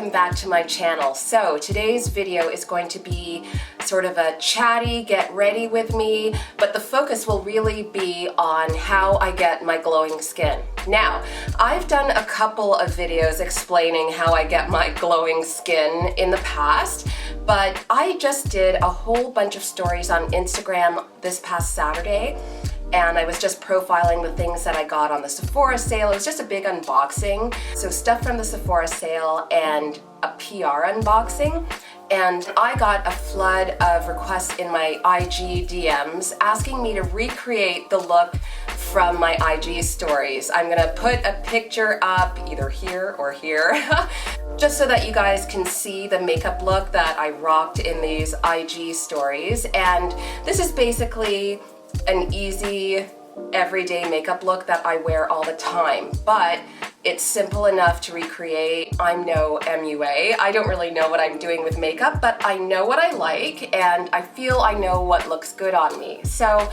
welcome back to my channel. So today's video is going to be sort of a chatty, get ready with me, but the focus will really be on how I get my glowing skin. Now, I've done a couple of videos explaining how I get my glowing skin in the past, but I just did a whole bunch of stories on Instagram this past Saturday, and I was just profiling the things that I got on the Sephora sale. It was just a big unboxing. So stuff from the Sephora sale and a PR unboxing. And I got a flood of requests in my IG DMs asking me to recreate the look from my IG stories. I'm gonna put a picture up either here or here just so that you guys can see the makeup look that I rocked in these IG stories. And this is basically an easy everyday makeup look that I wear all the time, but it's simple enough to recreate. I'm no MUA. I don't really know what I'm doing with makeup, but I know what I like and I feel I know what looks good on me. So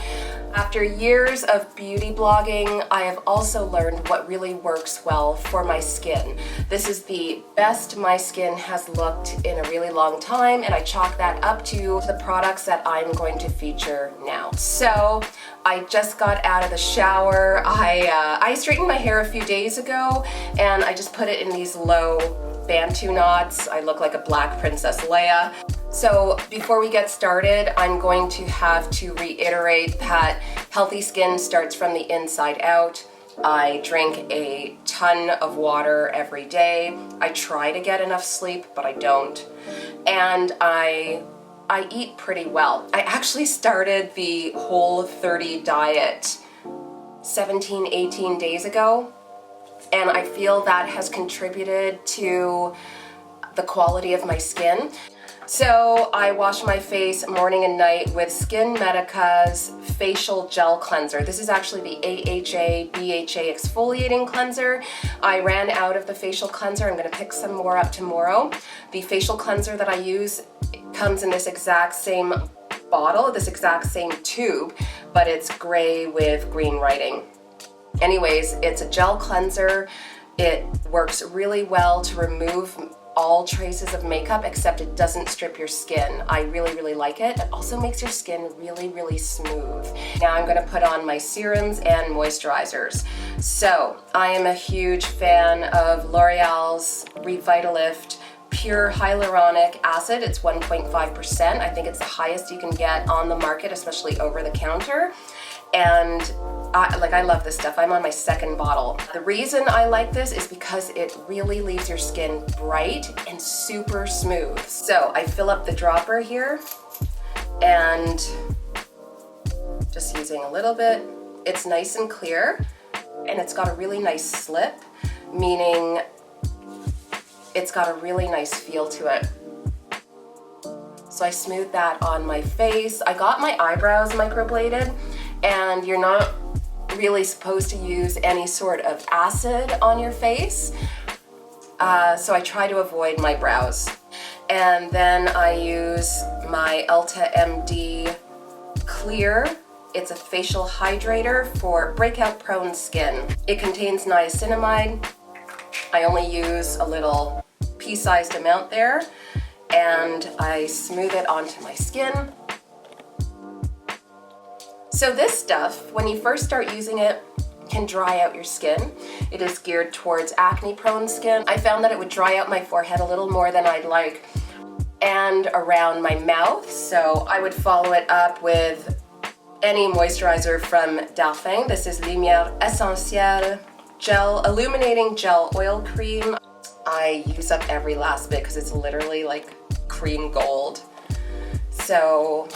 after years of beauty blogging, I have also learned what really works well for my skin. This is the best my skin has looked in a really long time, and I chalk that up to the products that I'm going to feature now. So I just got out of the shower. I straightened my hair a few days ago and I just put it in these low Bantu knots. I look like a black Princess Leia. So before we get started, I'm going to have to reiterate that healthy skin starts from the inside out. I drink a ton of water every day. I try to get enough sleep, but I don't. And I eat pretty well. I actually started the Whole30 diet 17, 18 days ago, and I feel that has contributed to the quality of my skin. So I wash my face morning and night with Skin Medica's facial gel cleanser. This is actually the AHA BHA exfoliating cleanser. I ran out of the facial cleanser. I'm gonna pick some more up tomorrow. The facial cleanser that I use comes in this exact same bottle, this exact same tube, but it's gray with green writing. Anyways, it's a gel cleanser. It works really well to remove all traces of makeup, except it doesn't strip your skin. I really, really like it. It also makes your skin really, really smooth. Now I'm gonna put on my serums and moisturizers. So I am a huge fan of L'Oreal's Revitalift Pure Hyaluronic Acid. It's 1.5%. I think it's the highest you can get on the market, especially over the counter. And I love this stuff. I'm on my second bottle. The reason I like this is because it really leaves your skin bright and super smooth. So I fill up the dropper here and just using a little bit. It's nice and clear and it's got a really nice slip, meaning it's got a really nice feel to it. So I smooth that on my face. I got my eyebrows microbladed, and you're not really supposed to use any sort of acid on your face. So I try to avoid my brows. And then I use my Ulta MD Clear. It's a facial hydrator for breakout prone skin. It contains niacinamide. I only use a little pea-sized amount there, and I smooth it onto my skin. So this stuff, when you first start using it, can dry out your skin. It is geared towards acne-prone skin. I found that it would dry out my forehead a little more than I'd like, and around my mouth. So I would follow it up with any moisturizer from Darphin. This is Lumière Essentielle Gel Illuminating Gel Oil Cream. I use up every last bit because it's literally like cream gold. So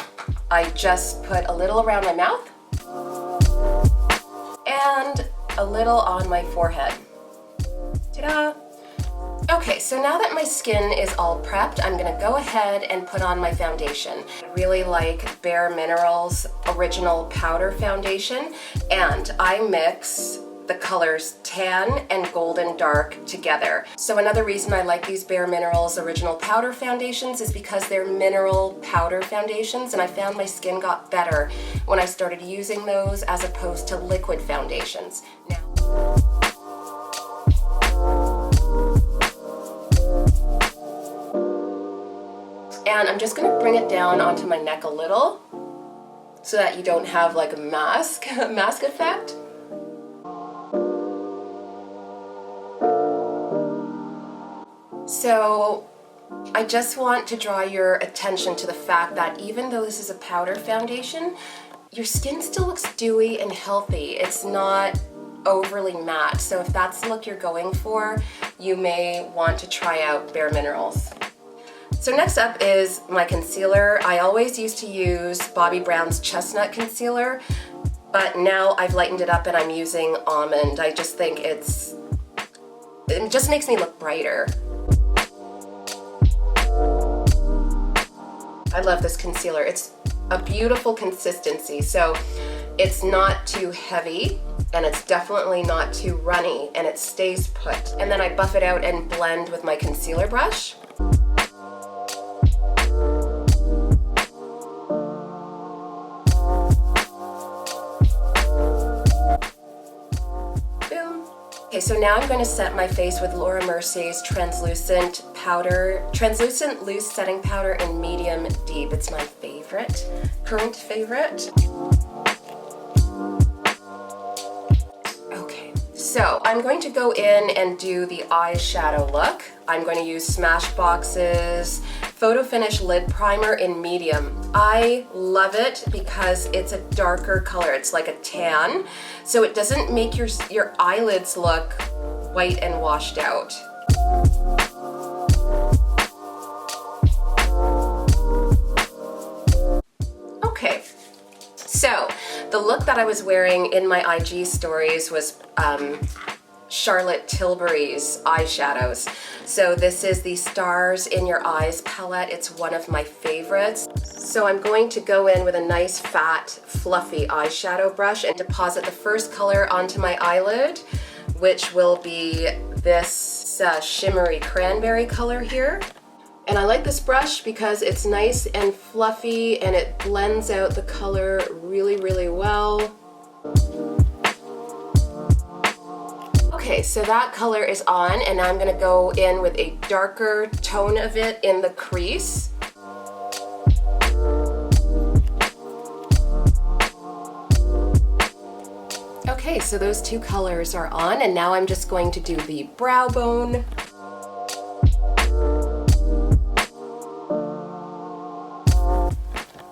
I just put a little around my mouth and a little on my forehead. Ta-da! Okay, so now that my skin is all prepped, I'm gonna go ahead and put on my foundation. I really like Bare Minerals Original Powder Foundation, and I mix the colors tan and golden dark together. So another reason I like these Bare Minerals Original Powder Foundations is because they're mineral powder foundations, and I found my skin got better when I started using those as opposed to liquid foundations. Now, And I'm just gonna bring it down onto my neck a little so that you don't have like a mask effect. So I just want to draw your attention to the fact that even though this is a powder foundation, your skin still looks dewy and healthy. It's not overly matte. So if that's the look you're going for, you may want to try out Bare Minerals. So next up is my concealer. I always used to use Bobbi Brown's Chestnut Concealer, but now I've lightened it up and I'm using Almond. I just think it just makes me look brighter. I love this concealer. It's a beautiful consistency, so it's not too heavy and it's definitely not too runny, and it stays put. And then I buff it out and blend with my concealer brush. Okay, so now I'm going to set my face with Laura Mercier's translucent loose setting powder in medium deep. It's my favorite, current favorite. Okay, so I'm going to go in and do the eyeshadow look. I'm going to use Smashbox's Photo Finish Lid Primer in medium. I love it because it's a darker color. It's like a tan, so it doesn't make your eyelids look white and washed out. Okay, so the look that I was wearing in my IG stories was Charlotte Tilbury's eyeshadows. So this is the Stars in Your Eyes palette. It's one of my favorites. So I'm going to go in with a nice fat fluffy eyeshadow brush and deposit the first color onto my eyelid, which will be this shimmery cranberry color here. And I like this brush because it's nice and fluffy and it blends out the color really, really well. Okay, so that color is on, and now I'm going to go in with a darker tone of it in the crease. Okay, so those two colors are on, and now I'm just going to do the brow bone.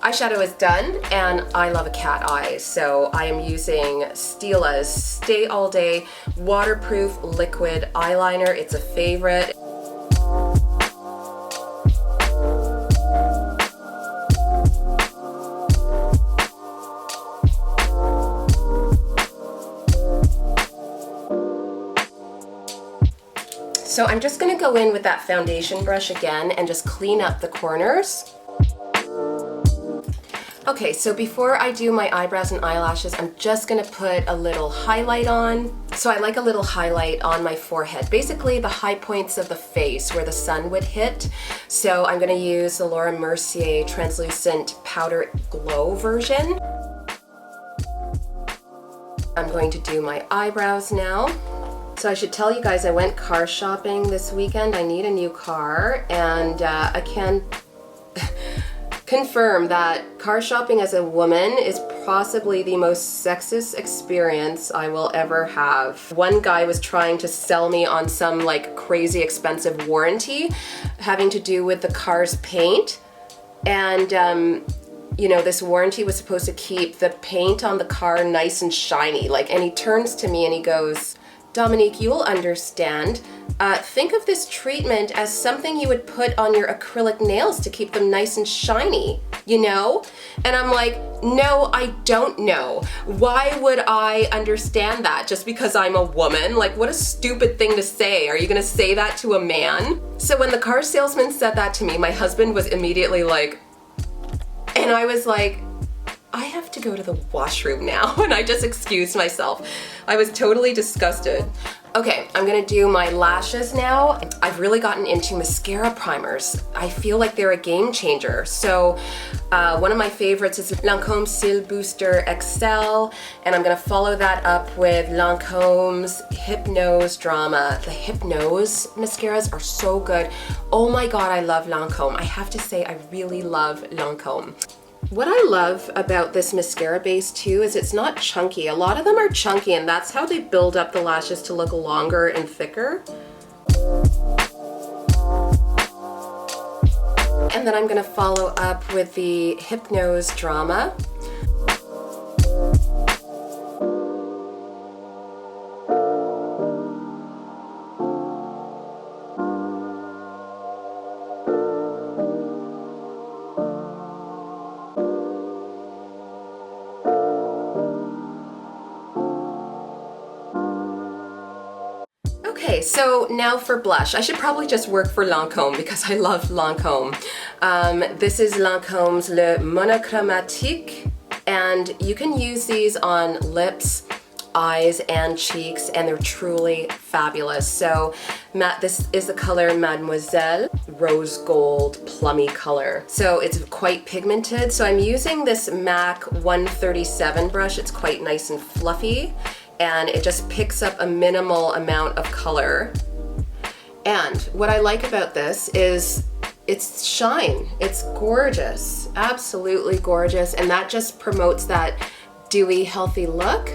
Eyeshadow is done, and I love a cat eye, so I am using Stila's Stay All Day Waterproof Liquid Eyeliner. It's a favorite. So I'm just going to go in with that foundation brush again and just clean up the corners. Okay, so before I do my eyebrows and eyelashes, I'm just gonna put a little highlight on. So I like a little highlight on my forehead, basically the high points of the face where the sun would hit. So I'm gonna use the Laura Mercier Translucent Powder Glow version. I'm going to do my eyebrows now. So I should tell you guys I went car shopping this weekend. I need a new car, and I can confirm that car shopping as a woman is possibly the most sexist experience I will ever have. One guy was trying to sell me on some like crazy expensive warranty having to do with the car's paint, and you know, this warranty was supposed to keep the paint on the car nice and shiny, and he turns to me and he goes, "Dominique, you'll understand. Think of this treatment as something you would put on your acrylic nails to keep them nice and shiny, you know?" And I'm like, no, I don't know. Why would I understand that just because I'm a woman? Like, what a stupid thing to say. Are you gonna say that to a man? So when the car salesman said that to me, my husband was immediately like, and I was like, I have to go to the washroom now, and I just excused myself. I was totally disgusted. Okay, I'm gonna do my lashes now. I've really gotten into mascara primers. I feel like they're a game changer. So one of my favorites is Lancôme Cils Booster XL, and I'm gonna follow that up with Lancôme's Hypnose Drama. The Hypnose mascaras are so good. Oh my God, I love Lancôme. I have to say, I really love Lancôme. What I love about this mascara base too is it's not chunky. A lot of them are chunky, and that's how they build up the lashes to look longer and thicker. And then I'm gonna follow up with the Hypnose Drama. Okay, so now for blush. I should probably just work for Lancôme because I love Lancôme. This is Lancôme's Le Monochromatique, and you can use these on lips, eyes, and cheeks, and they're truly fabulous. So this is the color Mademoiselle, rose gold, plummy color. So it's quite pigmented. So I'm using this MAC 137 brush. It's quite nice and fluffy, and it just picks up a minimal amount of color. And what I like about this is it's shine. It's gorgeous, absolutely gorgeous, and that just promotes that dewy, healthy look.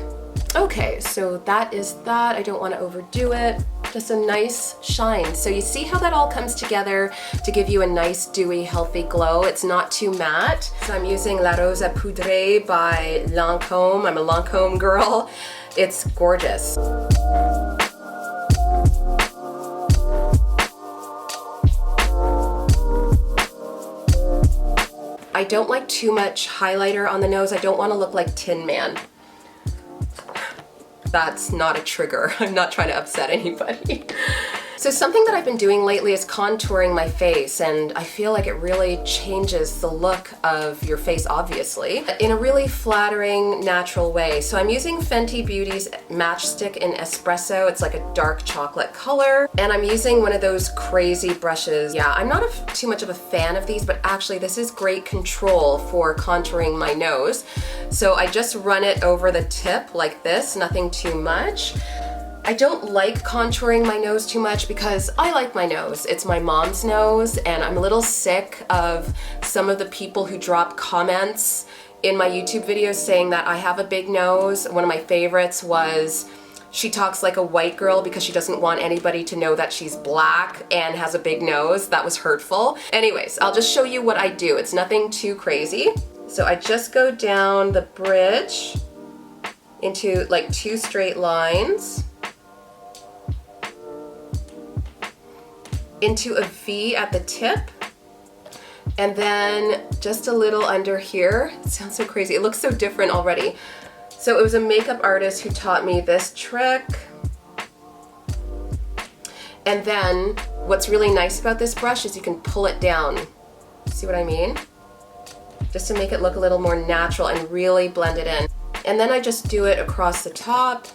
Okay, so that is that. I don't want to overdo it. Just a nice shine. So you see how that all comes together to give you a nice, dewy, healthy glow. It's not too matte. So I'm using La Rosa Poudrée by Lancôme. I'm a Lancôme girl. It's gorgeous. I don't like too much highlighter on the nose. I don't want to look like Tin Man. That's not a trigger. I'm not trying to upset anybody. So something that I've been doing lately is contouring my face, and I feel like it really changes the look of your face, obviously, in a really flattering, natural way. So I'm using Fenty Beauty's Matchstick in Espresso. It's like a dark chocolate color, and I'm using one of those crazy brushes. Yeah, I'm not too much of a fan of these, but actually this is great control for contouring my nose. So I just run it over the tip like this, nothing too much. I don't like contouring my nose too much because I like my nose. It's my mom's nose, and I'm a little sick of some of the people who drop comments in my YouTube videos saying that I have a big nose. One of my favorites was, she talks like a white girl because she doesn't want anybody to know that she's black and has a big nose. That was hurtful. Anyways, I'll just show you what I do. It's nothing too crazy. So I just go down the bridge into like 2 straight lines, into a V at the tip, and then just a little under here. It sounds so crazy. It looks so different already. So it was a makeup artist who taught me this trick. And then what's really nice about this brush is you can pull it down. See what I mean? Just to make it look a little more natural and really blend it in. And then I just do it across the top.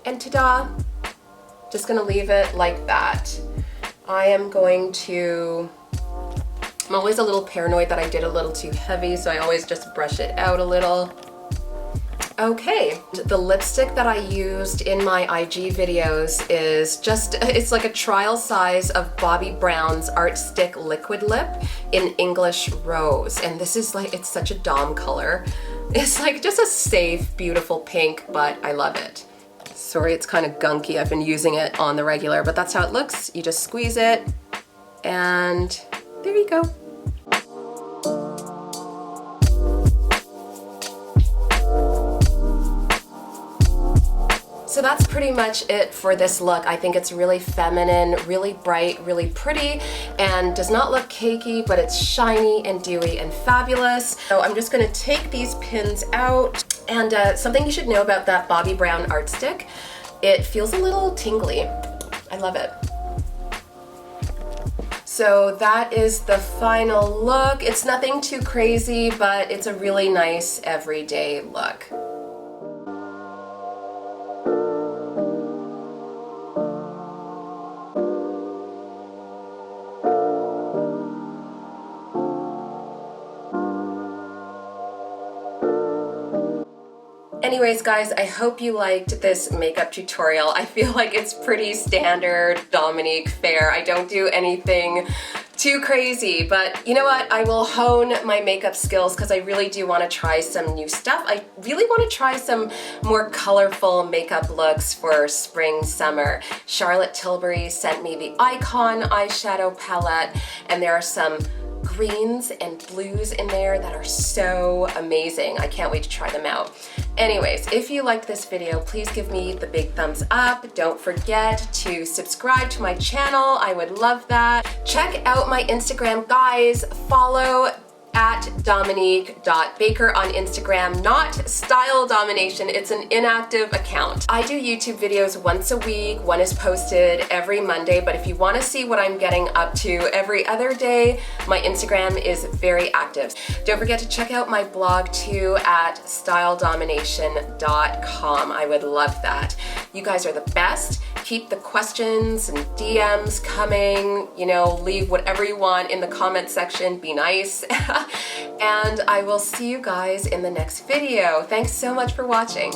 And ta-da! Just gonna leave it like that. I'm always a little paranoid that I did a little too heavy, so I always just brush it out a little. Okay, the lipstick that I used in my IG videos is it's like a trial size of Bobbi Brown's Art Stick Liquid Lip in English Rose. And this is like, it's such a Dom color. It's like just a safe, beautiful pink, but I love it. Sorry, it's kind of gunky. I've been using it on the regular, but that's how it looks. You just squeeze it, and there you go. So that's pretty much it for this look. I think it's really feminine, really bright, really pretty, and does not look cakey, but it's shiny and dewy and fabulous. So I'm just gonna take these pins out. And something you should know about that Bobbi Brown Art Stick, it feels a little tingly. I love it. So that is the final look. It's nothing too crazy, but it's a really nice everyday look. Anyways, guys, I hope you liked this makeup tutorial. I feel like it's pretty standard Dominique fare. I don't do anything too crazy, but you know what? I will hone my makeup skills because I really do want to try some new stuff. I really want to try some more colorful makeup looks for spring, summer. Charlotte Tilbury sent me the Icon eyeshadow palette, and there are some greens and blues in there that are so amazing. I can't wait to try them out. Anyways, if you liked this video, please give me the big thumbs up. Don't forget to subscribe to my channel. I would love that. Check out my Instagram, guys. Follow at Dominique.Baker on Instagram, not Style Domination. It's an inactive account. I do YouTube videos once a week. One is posted every Monday, but if you want to see what I'm getting up to every other day, my Instagram is very active. Don't forget to check out my blog too at styledomination.com. I would love that. You guys are the best. Keep the questions and DMs coming. You know, leave whatever you want in the comment section. Be nice. And I will see you guys in the next video. Thanks so much for watching.